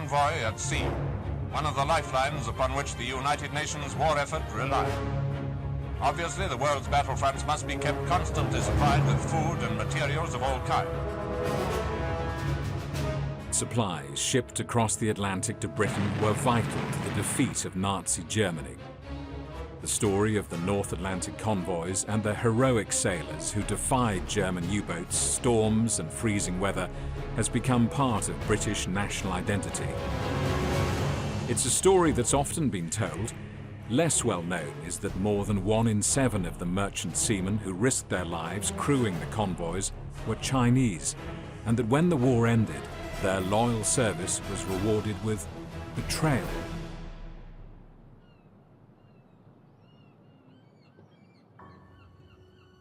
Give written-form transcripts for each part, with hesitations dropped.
convoy at sea, one of the lifelines upon which the United Nations war effort relied. Obviously, the world's battlefronts must be kept constantly supplied with food and materials of all kinds. Supplies shipped across the Atlantic to Britain were vital to the defeat of Nazi Germany. The story of the North Atlantic convoys and the heroic sailors who defied German U-boats, storms and freezing weather has become part of British national identity. It's a story that's often been told. Less well known is that more than 1 in 7 of the merchant seamen who risked their lives crewing the convoys were Chinese, and that when the war ended, their loyal service was rewarded with betrayal.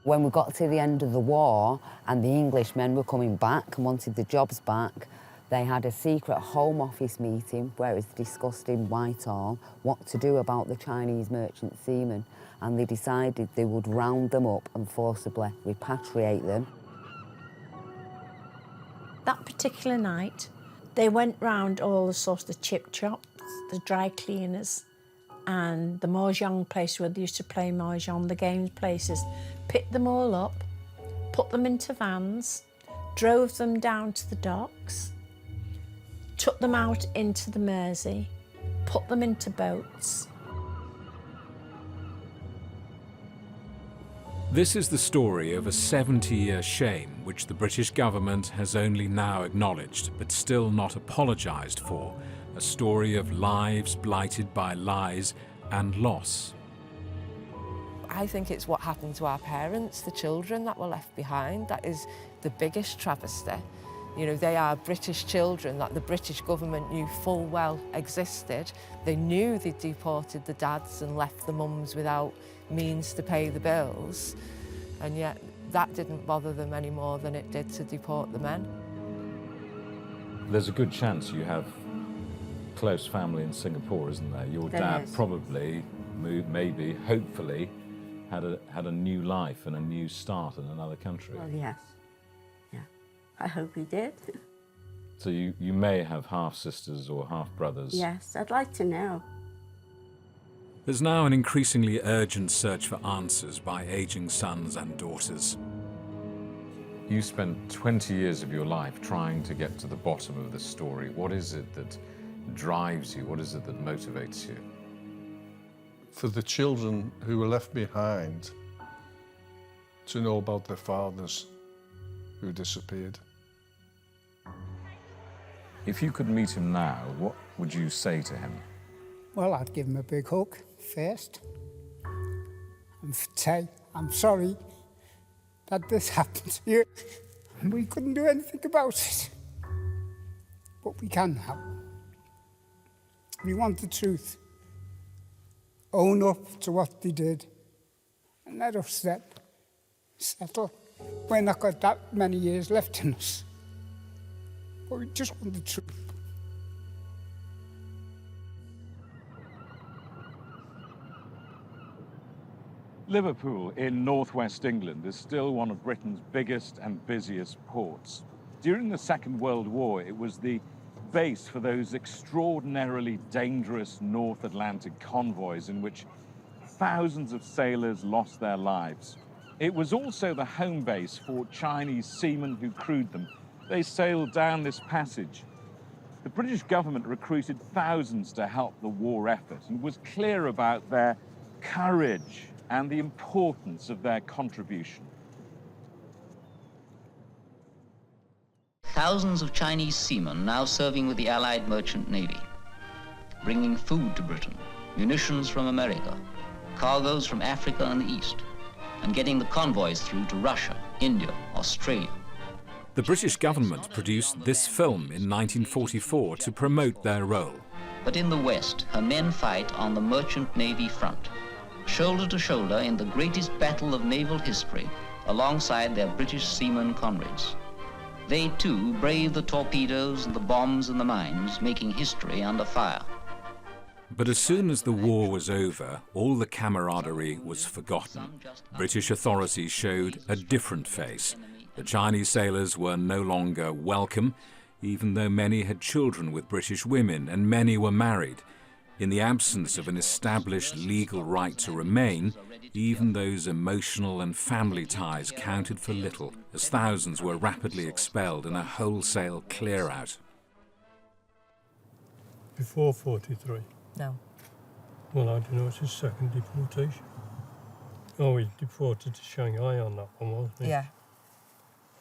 When we got to the end of the war and the Englishmen were coming back and wanted the jobs back, they had a secret Home Office meeting where it was discussed in Whitehall what to do about the Chinese merchant seamen, and they decided they would round them up and forcibly repatriate them. That particular night, they went round all the sort of chip shops, the dry cleaners, and the mahjong place where they used to play mahjong, the games places, picked them all up, put them into vans, drove them down to the docks, took them out into the Mersey, put them into boats. This is the story of a 70-year shame which the British government has only now acknowledged but still not apologised for, a story of lives blighted by lies and loss. I think it's what happened to our parents, the children that were left behind, that is the biggest travesty. You know, they are British children that the British government knew full well existed. They knew they'd deported the dads and left the mums without means to pay the bills, and yet that didn't bother them any more than it did to deport the men. There's a good chance you have close family in Singapore, isn't there? Your dad probably, maybe, hopefully, had a new life and a new start in another country. Well, yes. Yeah. I hope he did. So you may have half-sisters or half-brothers. Yes, I'd like to know. There's now an increasingly urgent search for answers by ageing sons and daughters. You spent 20 years of your life trying to get to the bottom of this story. What is it that drives you? What is it that motivates you? For the children who were left behind to know about their fathers who disappeared. If you could meet him now, what would you say to him? Well, I'd give him a big hug first and say, I'm sorry that this happened to you. We couldn't do anything about it, but we can now. We want the truth. Own up to what they did and let us then settle. We're not got that many years left in us, but we just want the truth. Liverpool in northwest England is still one of Britain's biggest and busiest ports. During the Second World War, it was the base for those extraordinarily dangerous North Atlantic convoys in which thousands of sailors lost their lives. It was also the home base for Chinese seamen who crewed them. They sailed down this passage. The British government recruited thousands to help the war effort and was clear about their courage and the importance of their contribution. Thousands of Chinese seamen now serving with the Allied Merchant Navy, bringing food to Britain, munitions from America, cargoes from Africa and the East, and getting the convoys through to Russia, India, Australia. The British government produced this film in 1944 to promote their role. But in the West, her men fight on the merchant navy front, shoulder to shoulder in the greatest battle of naval history, alongside their British seamen comrades. They too brave the torpedoes and the bombs and the mines, making history under fire. But as soon as the war was over, all the camaraderie was forgotten. British authorities showed a different face. The Chinese sailors were no longer welcome. even though many had children with British women and many were married. In the absence of an established legal right to remain, even those emotional and family ties counted for little, as thousands were rapidly expelled in a wholesale clear-out. Before 43? No. Well, I don't know, it's his second deportation. Oh, he deported to Shanghai on that one, wasn't he? Yeah.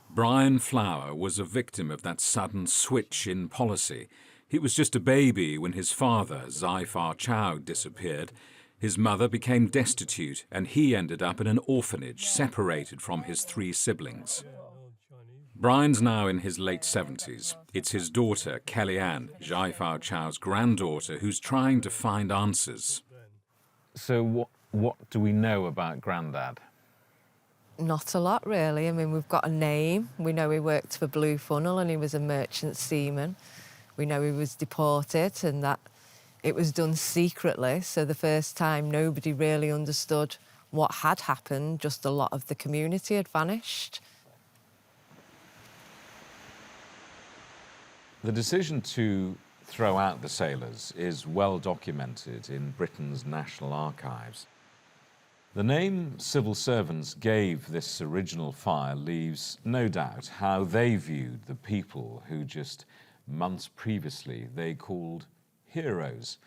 Brian Flower was a victim of that sudden switch in policy. He was just a baby when his father, Zai Chow, disappeared. His mother became destitute, and he ended up in an orphanage, separated from his 3 siblings. Brian's now in his late 70s. It's his daughter, Kellyanne, Zai Chow's granddaughter, who's trying to find answers. So what do we know about Grandad? Not a lot, really. I mean, we've got a name. We know he worked for Blue Funnel and he was a merchant seaman. We know he was deported and that it was done secretly. So the first time nobody really understood what had happened, just a lot of the community had vanished. The decision to throw out the sailors is well documented in Britain's National Archives. The name civil servants gave this original fire leaves no doubt how they viewed the people who just months previously they called heroes.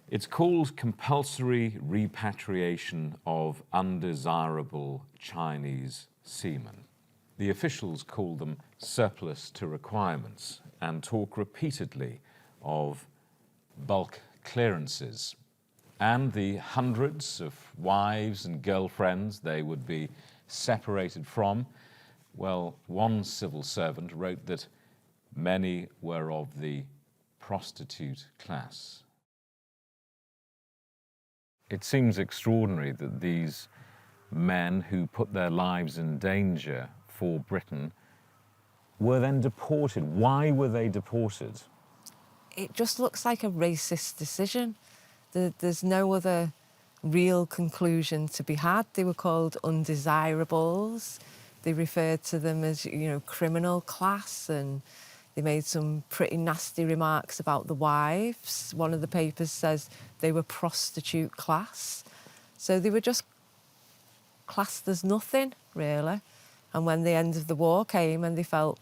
It's called compulsory repatriation of undesirable Chinese seamen. The officials call them surplus to requirements and talk repeatedly of bulk clearances and the hundreds of wives and girlfriends they would be separated from. Well, one civil servant wrote that many were of the prostitute class. It seems extraordinary that these men who put their lives in danger for Britain were then deported. Why were they deported? It just looks like a racist decision. There's no other real conclusion to be had. They were called undesirables. They referred to them as, criminal class, and they made some pretty nasty remarks about the wives. One of the papers says they were prostitute class. So they were just classed as nothing, really. And when the end of the war came and they felt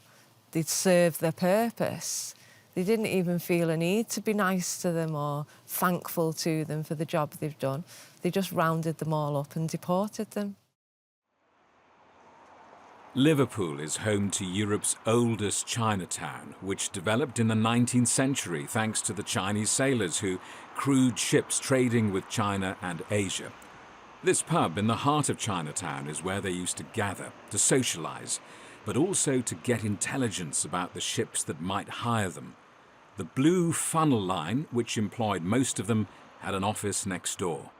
they'd served their purpose, they didn't even feel a need to be nice to them or thankful to them for the job they've done. They just rounded them all up and deported them. Liverpool is home to Europe's oldest Chinatown, which developed in the 19th century thanks to the Chinese sailors who crewed ships trading with China and Asia. This pub in the heart of Chinatown is where they used to gather, to socialise, but also to get intelligence about the ships that might hire them. The Blue Funnel line, which employed most of them, had an office next door.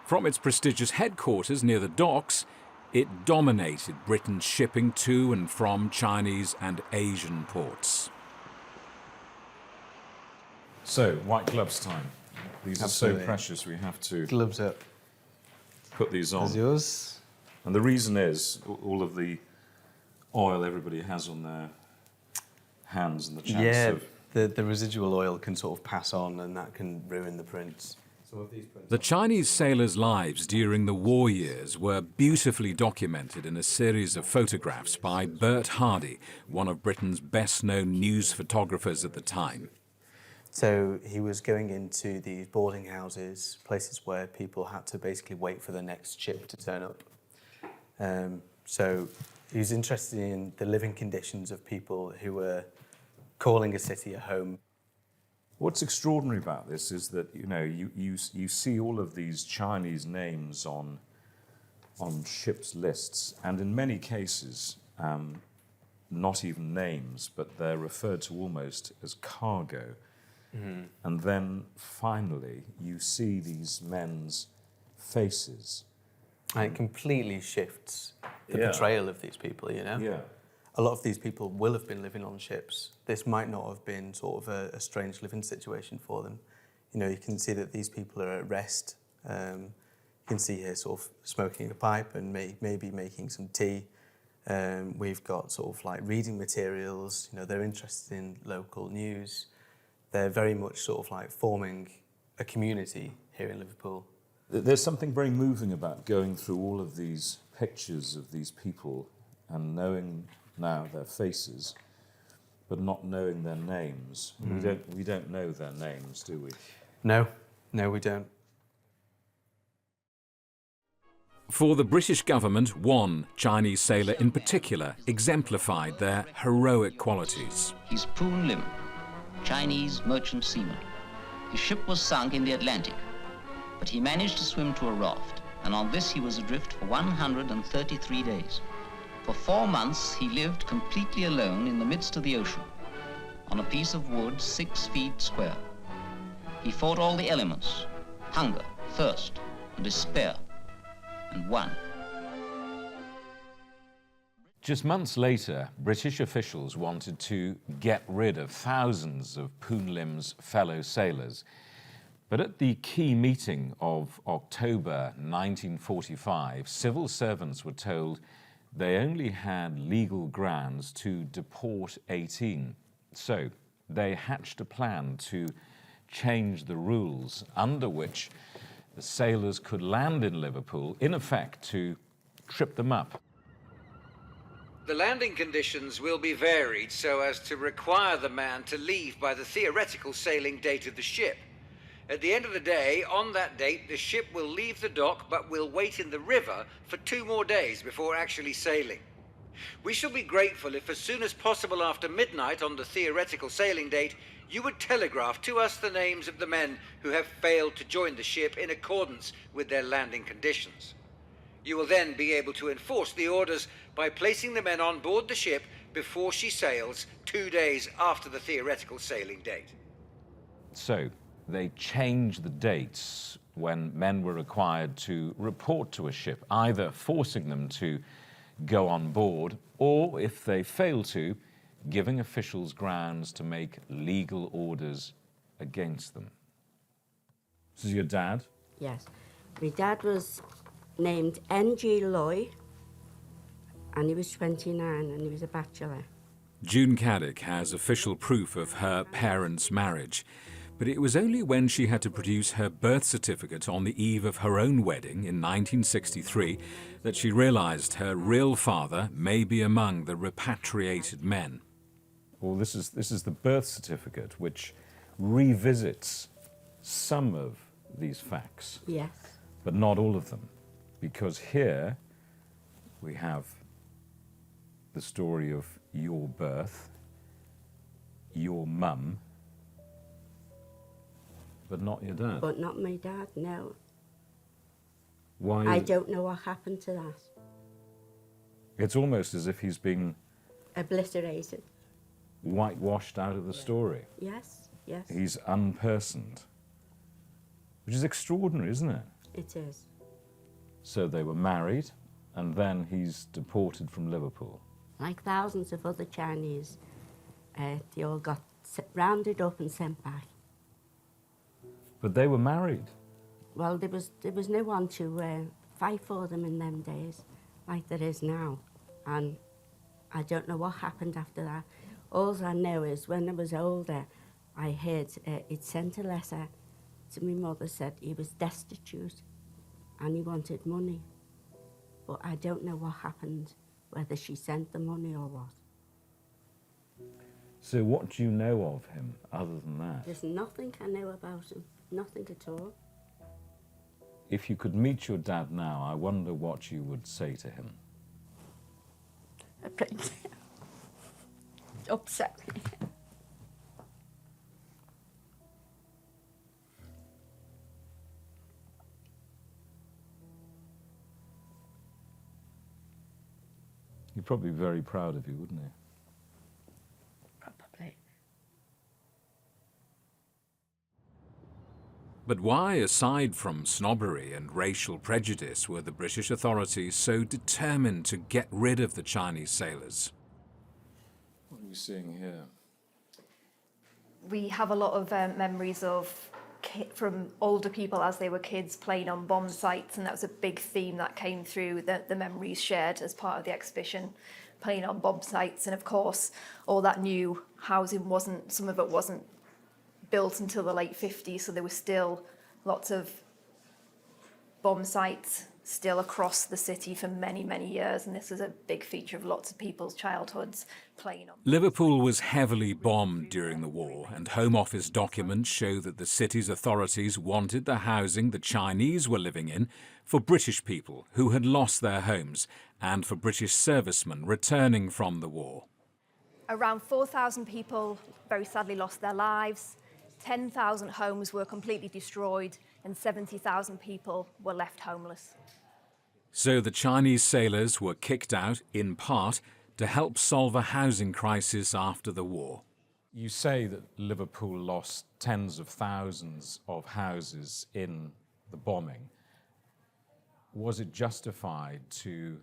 From its prestigious headquarters near the docks, it dominated Britain's shipping to and from Chinese and Asian ports. So, white gloves time. These Absolutely. are so precious, we have to Gloves up. put these on. As yours. And the reason is all of the oil everybody has on their hands and the chance of... the residual oil can sort of pass on and that can ruin the prints. The Chinese sailors' lives during the war years were beautifully documented in a series of photographs by Bert Hardy, one of Britain's best-known news photographers at the time. So he was going into these boarding houses, places where people had to basically wait for the next ship to turn up. So he was interested in the living conditions of people who were calling a city a home. What's extraordinary about this is that, you see all of these Chinese names on ships' lists, and in many cases, not even names, but they're referred to almost as cargo. Mm-hmm. And then, finally, you see these men's faces. And it completely shifts the portrayal of these people, Yeah. A lot of these people will have been living on ships. This might not have been sort of a strange living situation for them. You can see that these people are at rest. You can see here sort of smoking a pipe and maybe making some tea. We've got sort of like reading materials, you know, they're interested in local news. They're very much sort of like forming a community here in Liverpool. There's something very moving about going through all of these pictures of these people and knowing now their faces, but not knowing their names. We don't know their names, do we? No, we don't. For the British government, one Chinese sailor in particular exemplified their heroic qualities. He's Poon Lim, Chinese merchant seaman. His ship was sunk in the Atlantic, but he managed to swim to a raft, and on this he was adrift for 133 days. For 4 months he lived completely alone in the midst of the ocean, on a piece of wood 6 feet square. He fought all the elements, hunger, thirst, and despair, and won. Just months later, British officials wanted to get rid of thousands of Poon Lim's fellow sailors. But at the key meeting of October 1945, civil servants were told they only had legal grounds to deport 18. So they hatched a plan to change the rules under which the sailors could land in Liverpool, in effect, to trip them up. The landing conditions will be varied so as to require the man to leave by the theoretical sailing date of the ship. At the end of the day, on that date, the ship will leave the dock but will wait in the river for 2 more days before actually sailing. We shall be grateful if as soon as possible after midnight on the theoretical sailing date, you would telegraph to us the names of the men who have failed to join the ship in accordance with their landing conditions. You will then be able to enforce the orders by placing the men on board the ship before she sails 2 days after the theoretical sailing date. So they changed the dates when men were required to report to a ship, either forcing them to go on board, or if they failed to, giving officials grounds to make legal orders against them. This is your dad? Yes. My dad was named N.G. Loy, and he was 29 and he was a bachelor. June Caddick has official proof of her parents' marriage, but it was only when she had to produce her birth certificate on the eve of her own wedding in 1963 that she realized her real father may be among the repatriated men. Well, this is the birth certificate, which revisits some of these facts. Yes. But not all of them, because here we have the story of your birth, your mum, but not your dad. But not my dad, no. Why? I don't know what happened to that. It's almost as if he's been Obliterated. whitewashed out of the story. Yes, yes. He's unpersoned, which is extraordinary, isn't it? It is. So they were married, and then he's deported from Liverpool. Like thousands of other Chinese, they all got rounded up and sent back. But they were married. Well, there was no one to fight for them in them days, like there is now. And I don't know what happened after that. All I know is when I was older, I heard he'd sent a letter to my mother, said he was destitute and he wanted money. But I don't know what happened, whether she sent the money or what. So what do you know of him other than that? There's nothing I know about him, nothing at all. If you could meet your dad now, I wonder what you would say to him. It upset me. He'd probably be very proud of you, wouldn't he? Probably. But why, aside from snobbery and racial prejudice, were the British authorities so determined to get rid of the Chinese sailors? What are we seeing here? We have a lot of memories of from older people as they were kids playing on bomb sites, and that was a big theme that came through the memories shared as part of the exhibition, playing on bomb sites. And of course, all that new housing some of it wasn't built until the late 50s, so there were still lots of bomb sites still across the city for many, many years, and this is a big feature of lots of people's childhoods, playing on. Liverpool was heavily bombed during the war, and Home Office documents show that the city's authorities wanted the housing the Chinese were living in for British people who had lost their homes and for British servicemen returning from the war. Around 4,000 people very sadly lost their lives, 10,000 homes were completely destroyed, and 70,000 people were left homeless. So the Chinese sailors were kicked out, in part, to help solve a housing crisis after the war. You say that Liverpool lost tens of thousands of houses in the bombing. Was it justified to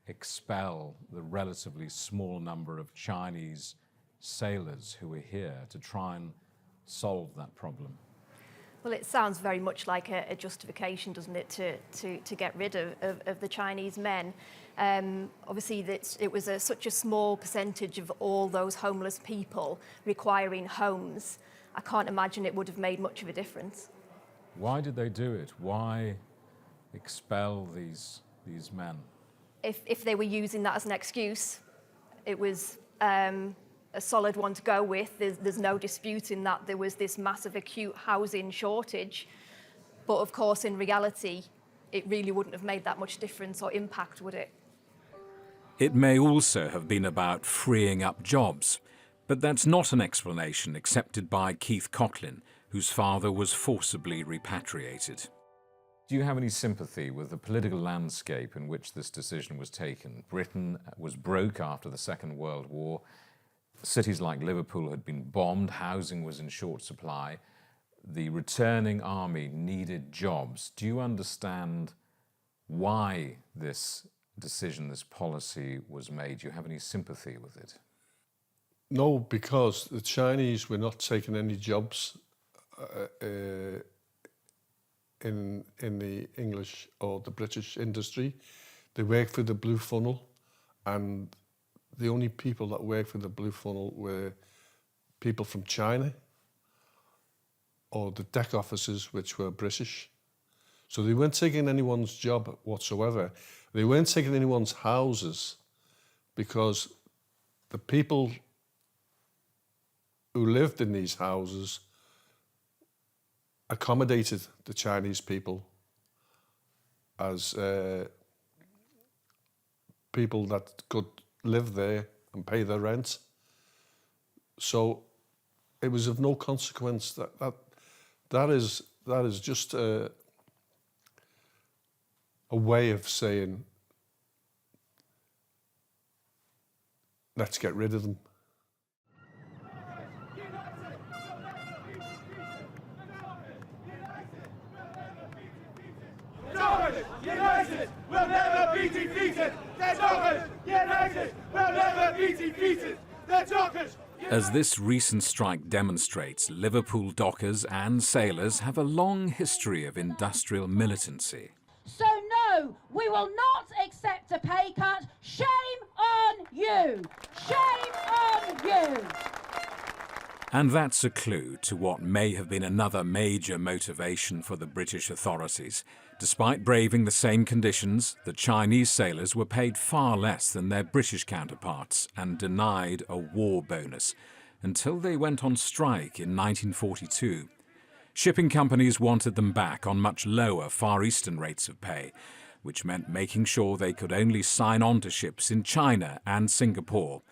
expel the relatively small number of Chinese sailors who were here to try and solve that problem? Well, it sounds very much like a justification, doesn't it, to get rid of the Chinese men. Obviously, it was such a small percentage of all those homeless people requiring homes. I can't imagine it would have made much of a difference. Why did they do it? Why expel these men? If they were using that as an excuse, it was a solid one to go with. There's no disputing that there was this massive acute housing shortage. But of course, in reality, it really wouldn't have made that much difference or impact, would it? It may also have been about freeing up jobs, but that's not an explanation accepted by Keith Coughlin, whose father was forcibly repatriated. Do you have any sympathy with the political landscape in which this decision was taken? Britain was broke after the Second World War. Cities like Liverpool had been bombed, housing was in short supply. The returning army needed jobs. Do you understand why this decision, this policy was made? Do you have any sympathy with it? No, because the Chinese were not taking any jobs in the English or the British industry. They worked for the Blue Funnel, and the only people that worked for the Blue Funnel were people from China or the deck officers, which were British. So they weren't taking anyone's job whatsoever. They weren't taking anyone's houses because the people who lived in these houses accommodated the Chinese people as people that could live there and pay their rent. So it was of no consequence. That is just a way of saying, let's get rid of them. United will never be defeated. The Dockers United will never be defeated. The Dockers. As this recent strike demonstrates, Liverpool dockers and sailors have a long history of industrial militancy. So no, we will not accept a pay cut. Shame on you! Shame on you! And that's a clue to what may have been another major motivation for the British authorities. Despite braving the same conditions, the Chinese sailors were paid far less than their British counterparts and denied a war bonus, until they went on strike in 1942. Shipping companies wanted them back on much lower Far Eastern rates of pay, which meant making sure they could only sign on to ships in China and Singapore.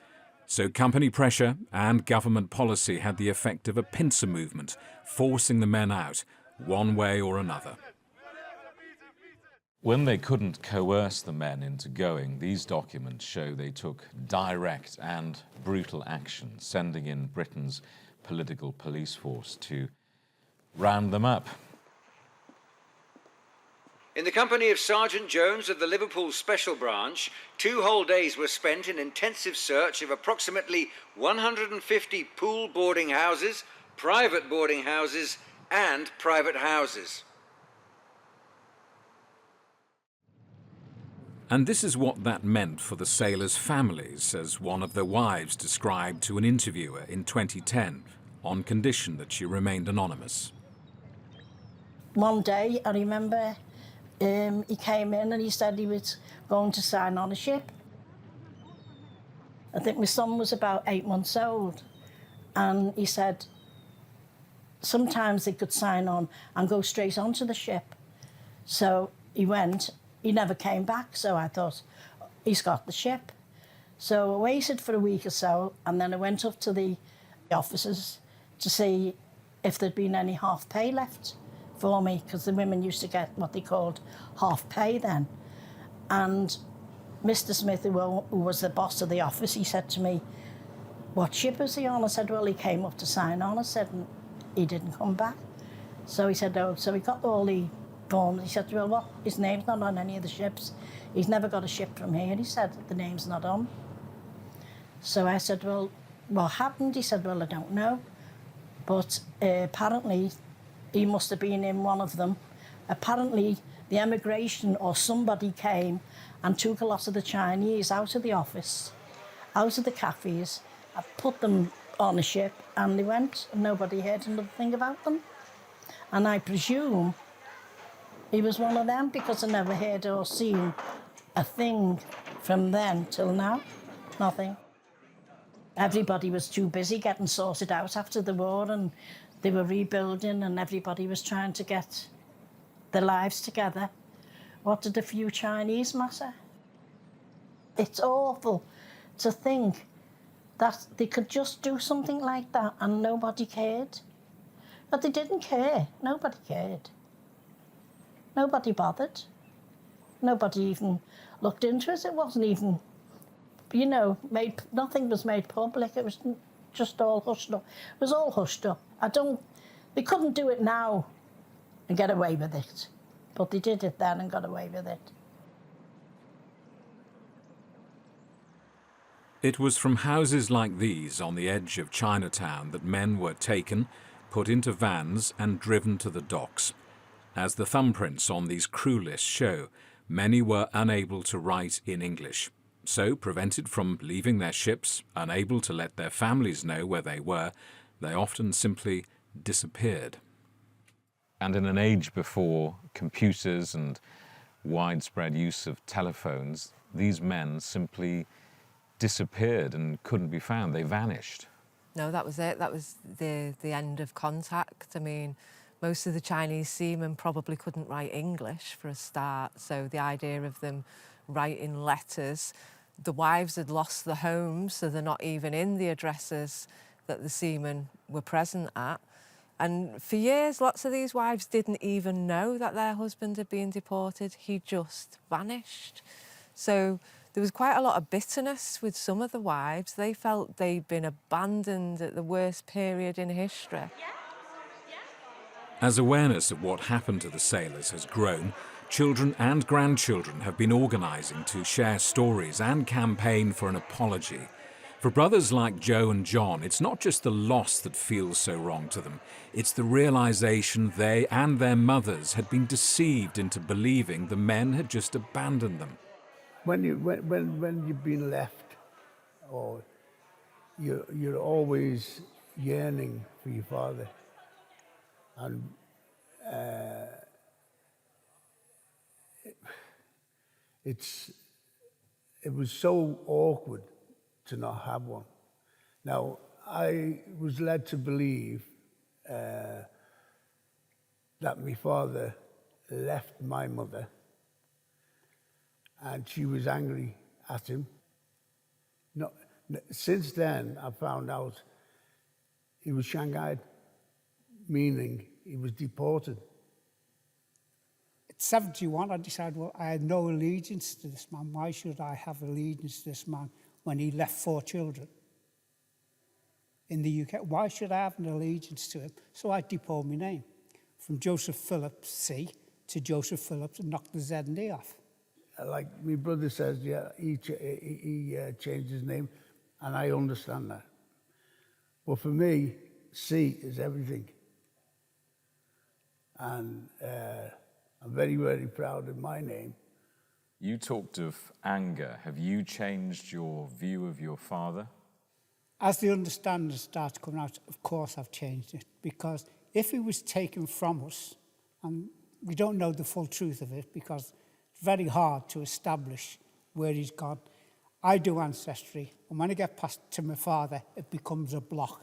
So company pressure and government policy had the effect of a pincer movement, forcing the men out, one way or another. When they couldn't coerce the men into going, these documents show they took direct and brutal action, sending in Britain's political police force to round them up. In the company of Sergeant Jones of the Liverpool Special Branch, 2 whole days were spent in intensive search of approximately 150 pool boarding houses, private boarding houses, and private houses. And this is what that meant for the sailors' families, as one of their wives described to an interviewer in 2010, on condition that she remained anonymous. One day, I remember he came in and he said he was going to sign on a ship. I think my son was about 8 months old, and he said sometimes they could sign on and go straight onto the ship. So he went. He never came back, so I thought, he's got the ship. So I waited for a week or so, and then I went up to the officers to see if there'd been any half pay left for me, because the women used to get what they called half pay then. And Mr. Smith, who was the boss of the office, he said to me, what ship is he on? I said, well, he came up to sign on. I said, and he didn't come back. So he said, oh, so he got all the forms. He said, well, what? His name's not on any of the ships. He's never got a ship from here. He said, the name's not on. So I said, well, what happened? He said, well, I don't know. But apparently, he must have been in one of them. Apparently, the emigration or somebody came and took a lot of the Chinese out of the office, out of the cafes, and put them on a ship, and they went, and nobody heard another thing about them. And I presume he was one of them, because I never heard or seen a thing from then till now. Nothing. Everybody was too busy getting sorted out after the war, and they were rebuilding, and everybody was trying to get their lives together. What did a few Chinese matter? It's awful to think that they could just do something like that and nobody cared. But they didn't care. Nobody cared. Nobody bothered. Nobody even looked into it. It wasn't even, you know, nothing was made public. It was just all hushed up. It was all hushed up. They couldn't do it now and get away with it. But they did it then and got away with it. It was from houses like these on the edge of Chinatown that men were taken, put into vans and driven to the docks. As the thumbprints on these crew lists show, many were unable to write in English, so prevented from leaving their ships, unable to let their families know where they were, they often simply disappeared. And in an age before computers and widespread use of telephones, these men simply disappeared and couldn't be found. They vanished. No, that was it. That was the end of contact. I mean, most of the Chinese seamen probably couldn't write English for a start, so the idea of them writing letters, the wives had lost the homes, so they're not even in the addresses that the seamen were present at. And for years, lots of these wives didn't even know that their husband had been deported. He just vanished. So there was quite a lot of bitterness with some of the wives. They felt they'd been abandoned at the worst period in history. As awareness of what happened to the sailors has grown, children and grandchildren have been organising to share stories and campaign for an apology. For brothers like Joe and John, it's not just the loss that feels so wrong to them, it's the realisation they and their mothers had been deceived into believing the men had just abandoned them. When you've been left, or you're always yearning for your father, and it was so awkward to not have one. Now, I was led to believe that my father left my mother and she was angry at him. No, since then, I found out he was shanghaied, meaning he was deported. At 71, I decided, well, I had no allegiance to this man. Why should I have allegiance to this man when he left 4 children in the UK? Why should I have an allegiance to him? So I deposed my name from Joseph Phillips C to Joseph Phillips and knocked the Z and D off. Like my brother says, yeah, he changed his name, and I understand that. But for me, C is everything. and I'm very, very proud of my name. You talked of anger. Have you changed your view of your father? As the understanding starts coming out, of course I've changed it, because if he was taken from us, and we don't know the full truth of it because it's very hard to establish where he's gone. I do ancestry, and when I get past to my father, it becomes a block.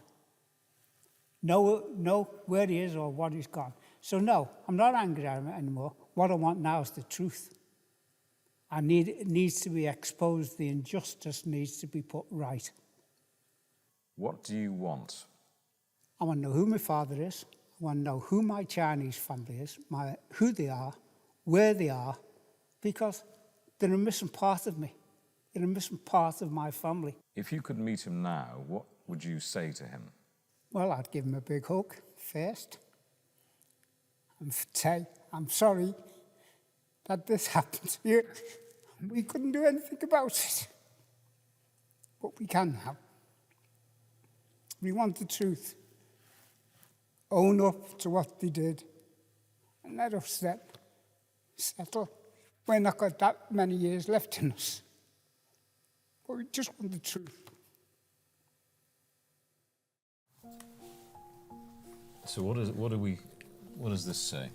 Know where he is or what he's gone. So no, I'm not angry at him anymore. What I want now is the truth. It needs to be exposed. The injustice needs to be put right. What do you want? I want to know who my father is. I want to know who my Chinese family is, who they are, where they are, because they're a missing part of me. They're a missing part of my family. If you could meet him now, what would you say to him? Well, I'd give him a big hug first and say, I'm sorry that this happened to you. We couldn't do anything about it. But we can now. We want the truth. Own up to what they did and let us settle. We're not got that many years left in us. But we just want the truth. So what does this say?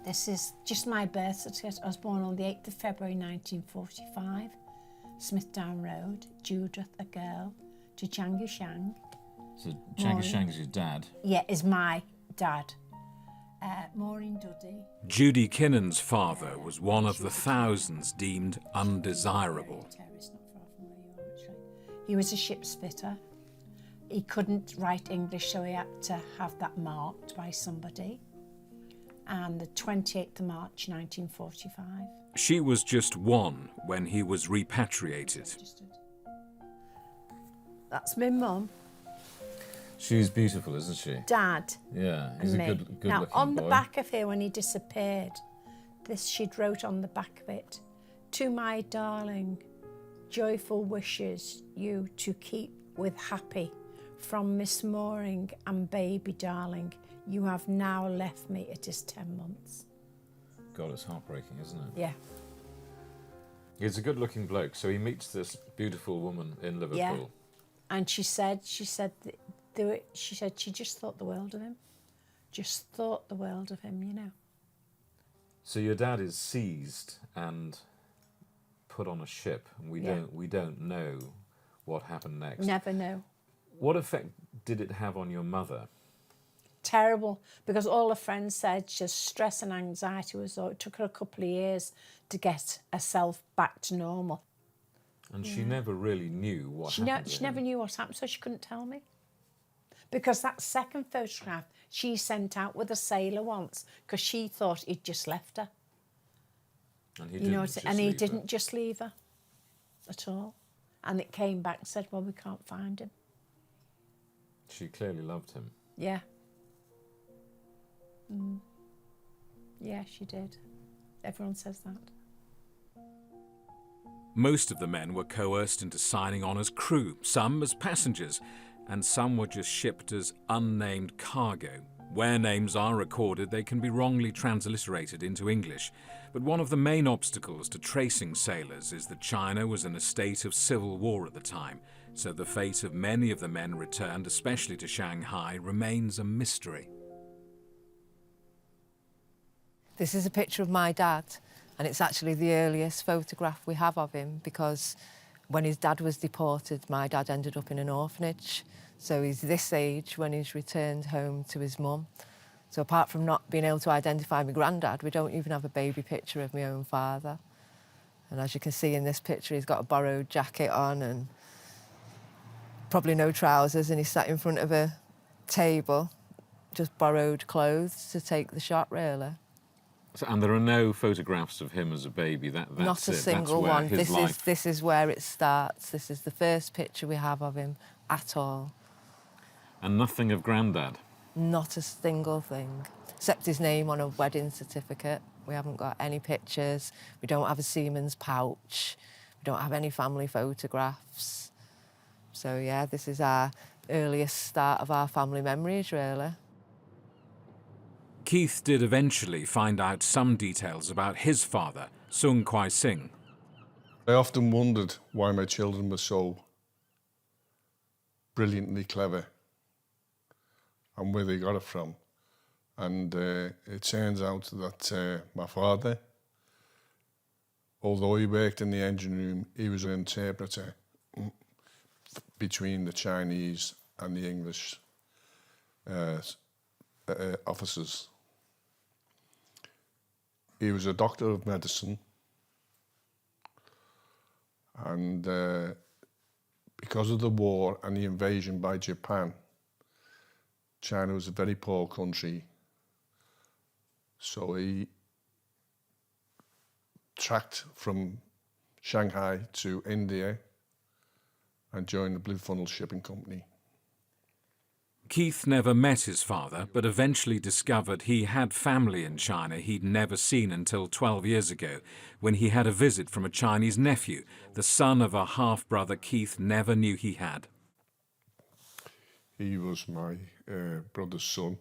This is just my birth certificate. I was born on the 8th of February 1945, Smithdown Road, Judith, a girl, to Changu Shang. So Changu Shang is your dad? Yeah, is my dad. Maureen Duddy. Judy Kinnan's father was one of the thousands deemed undesirable. He was a ship's fitter. He couldn't write English, so he had to have that marked by somebody. And the 28th of March 1945. She was just one when he was repatriated. That's my mum. She's beautiful, isn't she? Dad. Yeah, he's a good looking now, on boy. the back of here, when he disappeared, she'd wrote on the back of it, "To my darling, joyful wishes you to keep with happy. From Miss Mooring and baby darling, you have now left me. It is 10 months. God, it's heartbreaking, isn't it? Yeah. He's a good looking bloke, so he meets this beautiful woman in Liverpool. Yeah. And she said she just thought the world of him. Just thought the world of him, you know. So your dad is seized and put on a ship, and we don't know what happened next. Never know. What effect did it have on your mother? Terrible, because all her friends said just stress and anxiety was all. It took her a couple of years to get herself back to normal. And she never really knew what happened. She never knew what happened, so she couldn't tell me. Because that second photograph she sent out with a sailor once, because she thought he'd just left her. And he didn't just leave her at all. And it came back and said, well, we can't find him. She clearly loved him. Yeah. Yeah, she did. Everyone says that. Most of the men were coerced into signing on as crew, some as passengers, and some were just shipped as unnamed cargo. Where names are recorded, they can be wrongly transliterated into English. But one of the main obstacles to tracing sailors is that China was in a state of civil war at the time, so the fate of many of the men returned, especially to Shanghai, remains a mystery. This is a picture of my dad, and it's actually the earliest photograph we have of him, because when his dad was deported, my dad ended up in an orphanage. So he's this age when he's returned home to his mum. So apart from not being able to identify my granddad, we don't even have a baby picture of my own father. And as you can see in this picture, he's got a borrowed jacket on and probably no trousers, and he's sat in front of a table, just borrowed clothes to take the shot, really. And there are no photographs of him as a baby. That's not a it. single That's where one. his This is where it starts. This is the first picture we have of him at all. And nothing of Grandad? Not a single thing, except his name on a wedding certificate. We haven't got any pictures. We don't have a seaman's pouch. We don't have any family photographs. So yeah, this is our earliest start of our family memories, really. Keith did eventually find out some details about his father, Sung Kwai Sing. I often wondered why my children were so brilliantly clever and where they got it from. And it turns out that my father, although he worked in the engine room, he was an interpreter between the Chinese and the English officers. He was a doctor of medicine, and because of the war and the invasion by Japan, China was a very poor country, so he tracked from Shanghai to India and joined the Blue Funnel Shipping Company. Keith never met his father, but eventually discovered he had family in China he'd never seen until 12 years ago, when he had a visit from a Chinese nephew, the son of a half-brother Keith never knew he had. He was my brother's son,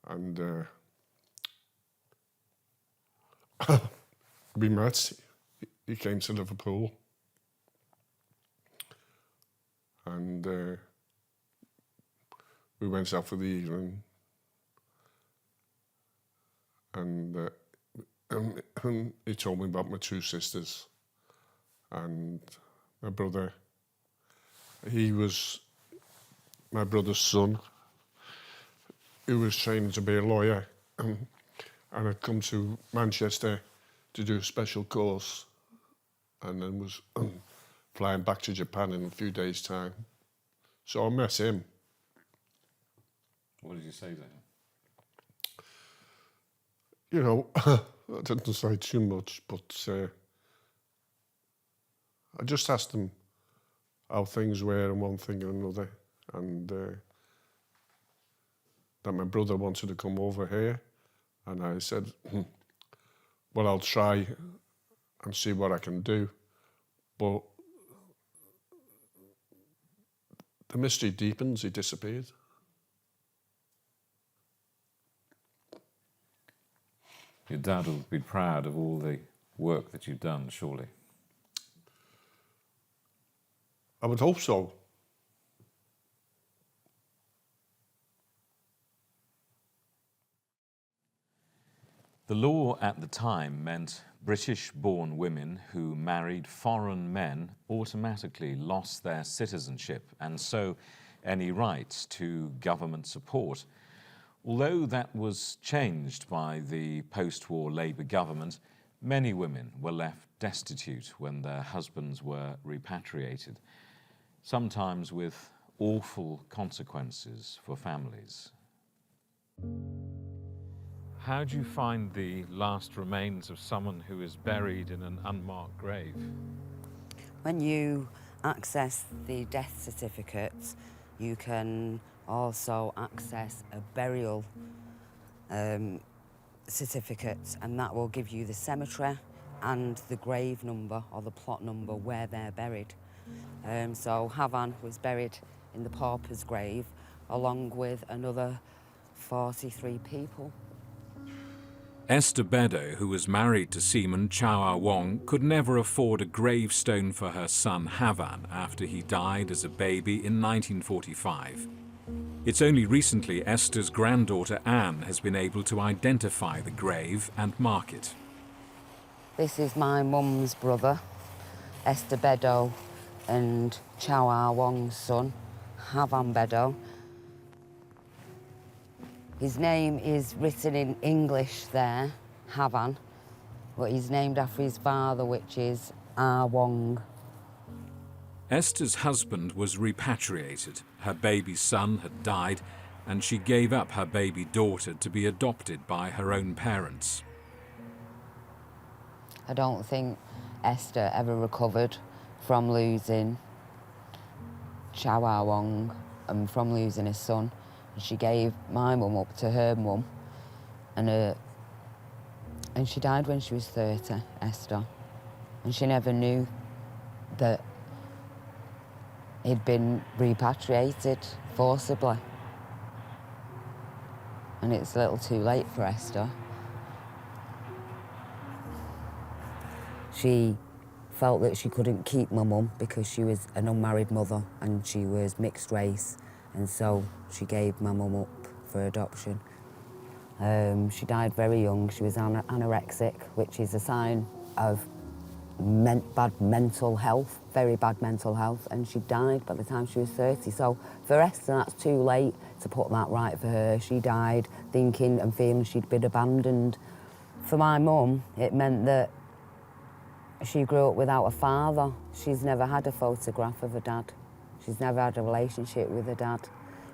and we met. He came to Liverpool, and we went out for the evening, and he told me about my two sisters and my brother. He was my brother's son, who was training to be a lawyer, and had come to Manchester to do a special course, and then was flying back to Japan in a few days' time. So I met him. What did you say to him? You know, I didn't say too much, but I just asked him how things were and one thing and another, and that my brother wanted to come over here, and I said, well, I'll try and see what I can do, but the mystery deepens. He disappeared. Your dad will be proud of all the work that you've done, surely. I would hope so. The law at the time meant British-born women who married foreign men automatically lost their citizenship and so any rights to government support. Although that was changed by the post-war Labour government, many women were left destitute when their husbands were repatriated, sometimes with awful consequences for families. How do you find the last remains of someone who is buried in an unmarked grave? When you access the death certificates, you can also access a burial certificate, and that will give you the cemetery and the grave number or the plot number where they're buried. So Havan was buried in the pauper's grave along with another 43 people. Esther Beddoe, who was married to seaman Chow Ah Wong, could never afford a gravestone for her son Havan after he died as a baby in 1945. It's only recently Esther's granddaughter Anne has been able to identify the grave and mark it. This is my mum's brother, Esther Beddoe, and Chow Ah Wong's son, Havan Beddoe. His name is written in English there, Havan, but he's named after his father, which is Ah Wong. Esther's husband was repatriated. Her baby son had died, and she gave up her baby daughter to be adopted by her own parents. I don't think Esther ever recovered from losing Chow Ah Wong and from losing his son. She gave my mum up to her mum, and she died when she was 30, Esther. And she never knew that he'd been repatriated forcibly. and it's a little too late for Esther. She felt that she couldn't keep my mum because she was an unmarried mother and she was mixed race, and so she gave my mum up for adoption. She died very young. She was anorexic, which is a sign of bad mental health, very bad mental health, and she died by the time she was 30. So for Esther, that's too late to put that right for her. She died thinking and feeling she'd been abandoned. For my mum, it meant that she grew up without a father. She's never had a photograph of a dad. She's never had a relationship with a dad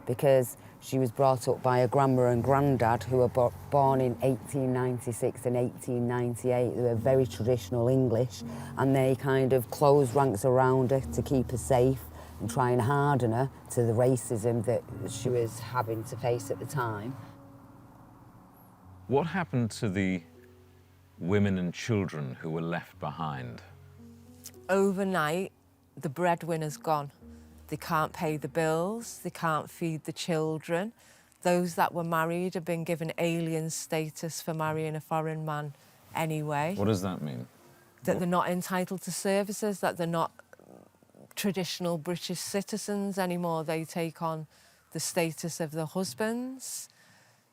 because she was brought up by a grandma and granddad who were born in 1896 and 1898. They were very traditional English, and they kind of closed ranks around her to keep her safe and try and harden her to the racism that she was having to face at the time. What happened to the women and children who were left behind? Overnight, the breadwinner's gone. They can't pay the bills, they can't feed the children. Those that were married have been given alien status for marrying a foreign man anyway. What does that mean? That they're not entitled to services, that they're not traditional British citizens anymore. They take on the status of the husbands.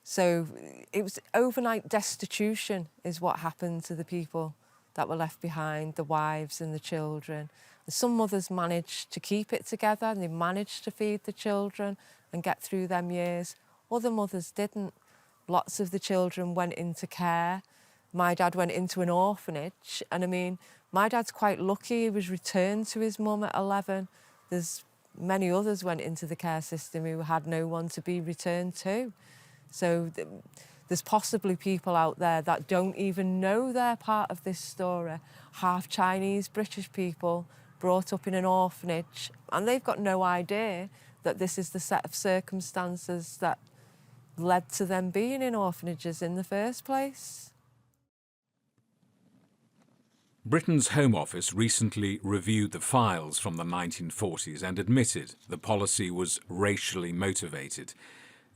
So it was overnight destitution is what happened to the people that were left behind, the wives and the children. Some mothers managed to keep it together and they managed to feed the children and get through them years. Other mothers didn't. Lots of the children went into care. My dad went into an orphanage, and I mean, my dad's quite lucky. He was returned to his mum at 11. There's many others went into the care system who had no one to be returned to. So there's possibly people out there that don't even know they're part of this story. Half Chinese, British people brought up in an orphanage, and they've got no idea that this is the set of circumstances that led to them being in orphanages in the first place. Britain's Home Office recently reviewed the files from the 1940s and admitted the policy was racially motivated.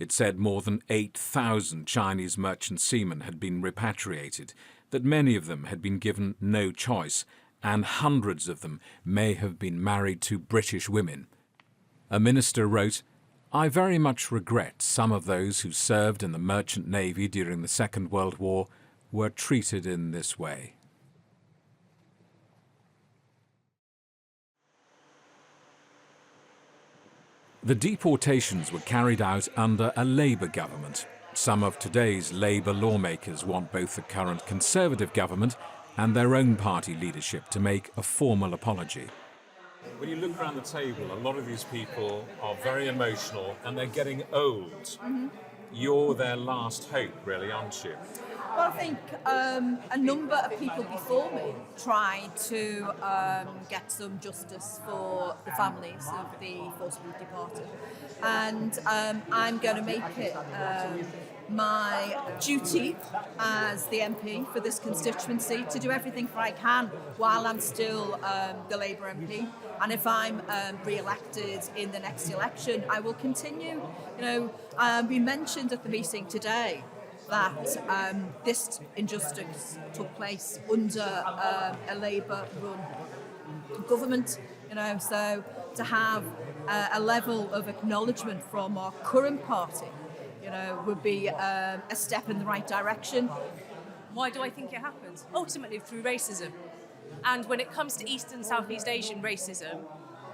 It said more than 8,000 Chinese merchant seamen had been repatriated, that many of them had been given no choice, and hundreds of them may have been married to British women. A minister wrote, "I very much regret some of those who served in the merchant navy during the Second World War were treated in this way." The deportations were carried out under a Labour government. Some of today's Labour lawmakers want both the current Conservative government and their own party leadership to make a formal apology. When you look around the table, a lot of these people are very emotional and they're getting old. Mm-hmm. You're their last hope, really, aren't you? Well, I think a number of people before me tried to get some justice for the families of the forcibly deported. And I'm going to make it my duty as the MP for this constituency to do everything I can while I'm still the Labour MP. And if I'm re-elected in the next election, I will continue. You know, we mentioned at the meeting today that this injustice took place under a Labour-run government, you know, so to have a level of acknowledgement from our current party, you know, would be a step in the right direction. Why do I think it happens? Ultimately through racism. And when it comes to East and Southeast Asian racism,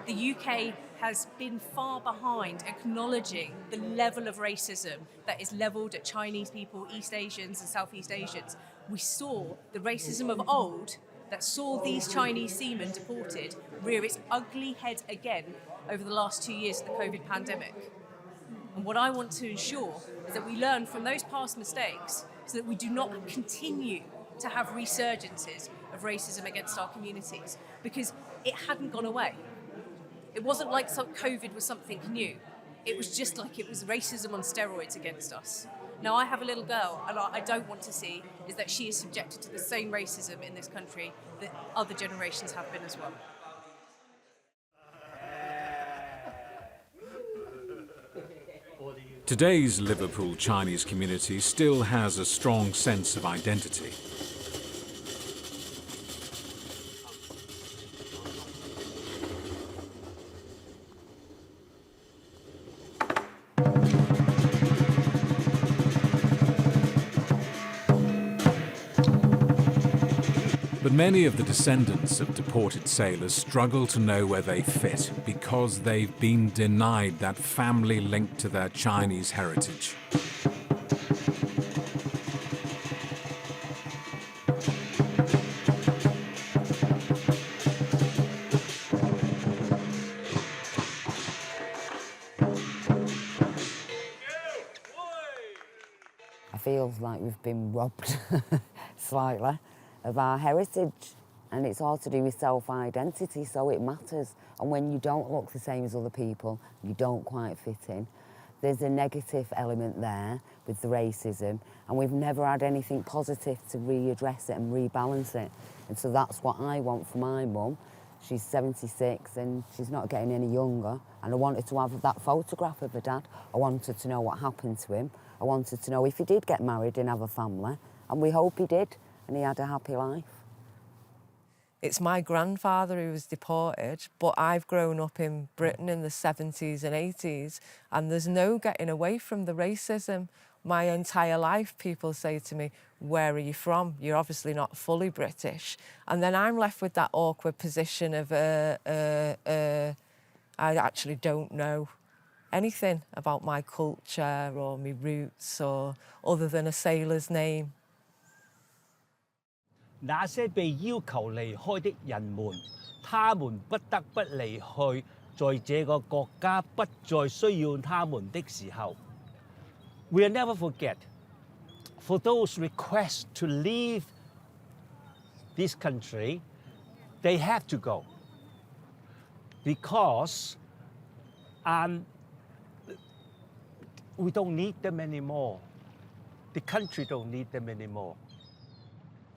the UK has been far behind acknowledging the level of racism that is levelled at Chinese people, East Asians and Southeast Asians. We saw the racism of old that saw these Chinese seamen deported rear its ugly head again over the last 2 years of the COVID pandemic. And what I want to ensure is that we learn from those past mistakes so that we do not continue to have resurgences of racism against our communities, because it hadn't gone away. It wasn't like COVID was something new. It was just like it was racism on steroids against us. Now, I have a little girl, and I don't want to see is that she is subjected to the same racism in this country that other generations have been as well. Today's Liverpool Chinese community still has a strong sense of identity. But many of the descendants of deported sailors struggle to know where they fit because they've been denied that family link to their Chinese heritage. I feel like we've been robbed slightly of our heritage, and it's all to do with self-identity, so it matters. And when you don't look the same as other people, you don't quite fit in. There's a negative element there with the racism, and we've never had anything positive to readdress it and rebalance it. And so that's what I want for my mum. She's 76 and she's not getting any younger, and I wanted to have that photograph of her dad. I wanted to know what happened to him. I wanted to know if he did get married and have a family, and we hope he did, and he had a happy life. It's my grandfather who was deported, but I've grown up in Britain in the 70s and 80s, and there's no getting away from the racism. My entire life, people say to me, "Where are you from? You're obviously not fully British." And then I'm left with that awkward position of, I actually don't know anything about my culture or my roots, or other than a sailor's name. 那些被要求離開的人們，他們不得不離去，在這個國家不再需要他們的時候。We'll never forget, for those requests to leave this country, they have to go. Because we don't need them anymore. The country don't need them anymore.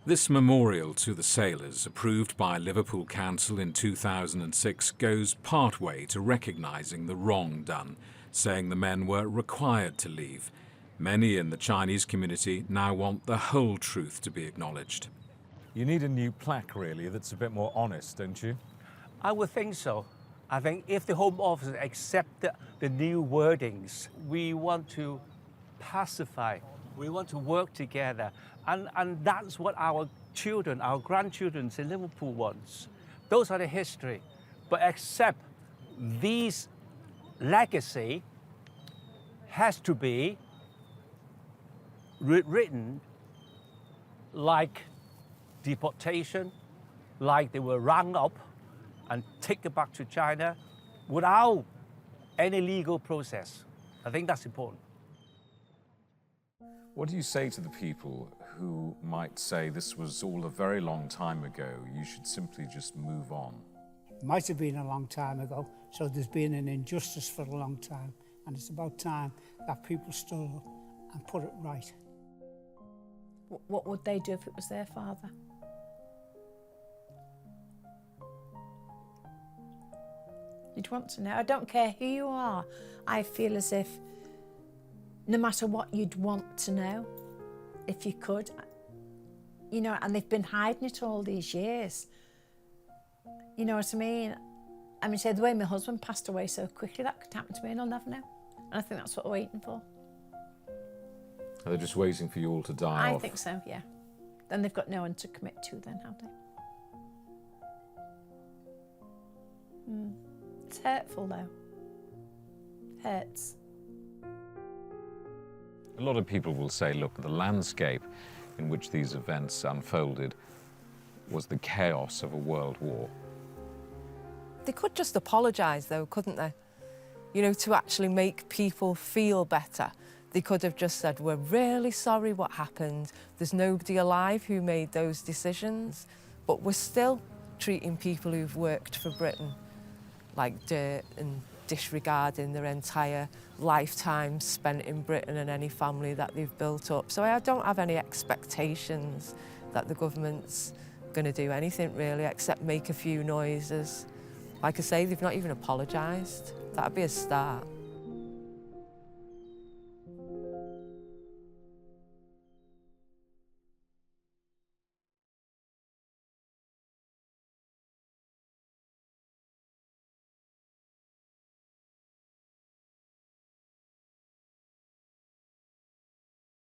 This memorial to the sailors, approved by Liverpool Council in 2006, goes partway to recognising the wrong done, saying the men were required to leave. Many in the Chinese community now want the whole truth to be acknowledged. You need a new plaque, really, that's a bit more honest, don't you? I would think so. I think if the Home Office accept the new wordings, we want to pacify, we want to work together, and that's what our children, our grandchildren in Liverpool wants. Those are the history. But accept these legacy has to be written like deportation, like they were rung up and taken back to China without any legal process. I think that's important. What do you say to the people who might say this was all a very long time ago, you should simply just move on? Might have been a long time ago, so there's been an injustice for a long time, and it's about time that people stood up and put it right. What would they do if it was their father? You'd want to know. I don't care who you are. I feel as if no matter what, you'd want to know, if you could. You know, and they've been hiding it all these years. You know what I mean? I mean, say, the way my husband passed away so quickly, that could happen to me and I'll never know. And I think that's what we're waiting for. Are they just waiting for you all to die off? I think so, yeah. Then they've got no one to commit to then, have they? It's hurtful, though. Hurts. A lot of people will say, look, the landscape in which these events unfolded was the chaos of a world war. They could just apologise, though, couldn't they? You know, to actually make people feel better. They could have just said, we're really sorry what happened. There's nobody alive who made those decisions. But we're still treating people who've worked for Britain like dirt and disregarding their entire lifetime spent in Britain and any family that they've built up. So I don't have any expectations that the government's going to do anything really except make a few noises. Like I say, they've not even apologised. That'd be a start.